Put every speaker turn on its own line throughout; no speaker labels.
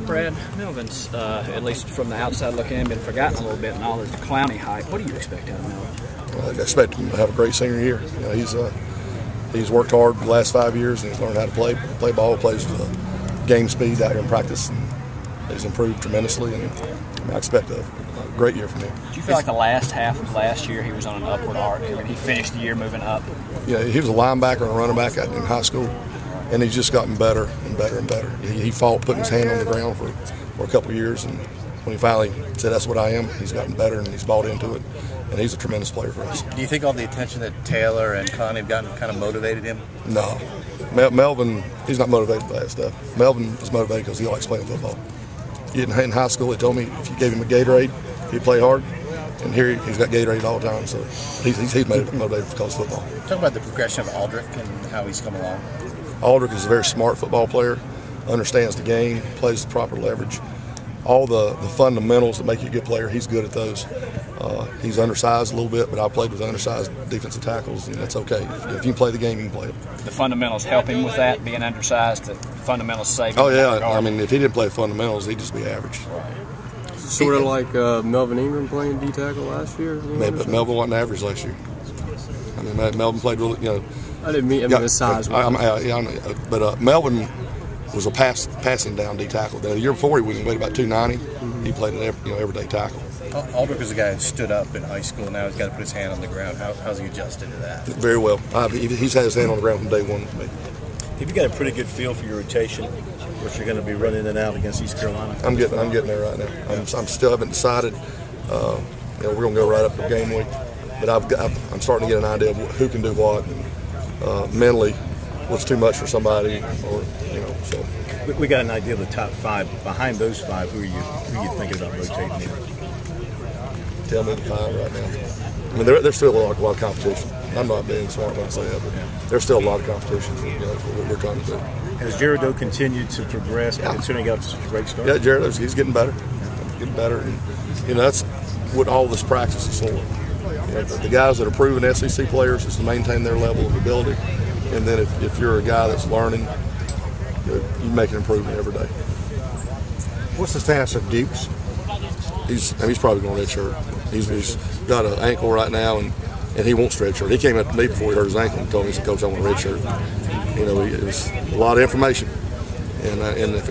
Brad, Melvin's, at least from the outside looking in, been forgotten a little bit in all his clowny hype. What do you expect out of Melvin?
I expect him to have a great senior year. You know, he's worked hard the last 5 years, and he's learned how to play ball. Plays game speed out here in practice, and he's improved tremendously. And I expect a great year from him.
Do you feel like the last half of last year he was on an upward arc? I mean, he finished the year moving up.
Yeah, he was a linebacker and a running back in high school, and he's just gotten better and better and better. He fought putting his hand on the ground for a couple of years, and when he finally said, "That's what I am," he's gotten better and he's bought into it, and he's a tremendous player for us.
Do you think all the attention that Taylor and Connie have gotten kind of motivated him?
No. Melvin, he's not motivated by that stuff. Melvin is motivated because he likes playing football. In high school, they told me if you gave him a Gatorade, he'd play hard. And here he's got Gatorade all the time, so he's motivated for college football.
Talk about the progression of Aldrich and how he's come along.
Aldrich is a very smart football player, understands the game, plays the proper leverage. All the fundamentals that make you a good player, he's good at those. He's undersized a little bit, but I played with undersized defensive tackles, and that's okay. If you can play the game, you can play it.
The fundamentals help him with that, being undersized, the fundamentals save him.
Oh, yeah. I mean, if he didn't play fundamentals, he'd just be average.
Sort of like Melvin Ingram playing D-tackle last year?
But Melvin wasn't average last year. I mean, Melvin played really, you know.
I didn't mean his size.
But Melvin was a passing down D-tackle. The year before, he weighed about 290. He played an everyday tackle.
Aldrich was a guy who stood up in high school. Now he's got to put his hand on the ground. How's he adjusted to that?
Very well. He's had his hand on the ground from day one with me.
Have you got a pretty good feel for your rotation, what you're going to be running in and out against East Carolina?
I'm getting there right now. I'm still haven't decided. We're going to go right up to game week, but I'm starting to get an idea of who can do what. And, mentally, what's too much for somebody, or so.
We got an idea of the top five. Behind those five, who are you thinking about rotating in?
Tell me the five right now. I mean, there's still a lot of competition. I'm not being smart when I say that, but there's still a lot of competition for what we're trying to do.
Has Jaredo continued to progress, considering he got such a great start?
Yeah, Jaredo's he's getting better. And that's what all this practice is for. The guys that are proven SEC players is to maintain their level of ability, and then if you're a guy that's learning, you make an improvement every day.
What's the status of Dukes?
He's probably going to redshirt. He's got an ankle right now, and he won't redshirt. He came up to me before he hurt his ankle and told me, he said, "Coach, I want a redshirt." It was a lot of information, and if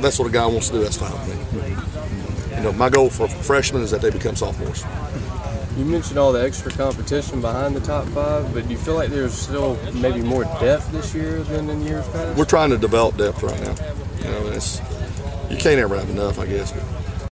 that's what a guy wants to do, that's fine with me. My goal for freshmen is that they become sophomores.
You mentioned all the extra competition behind the top five, but do you feel like there's still maybe more depth this year than in years past?
We're trying to develop depth right now. You can't ever have enough, I guess. But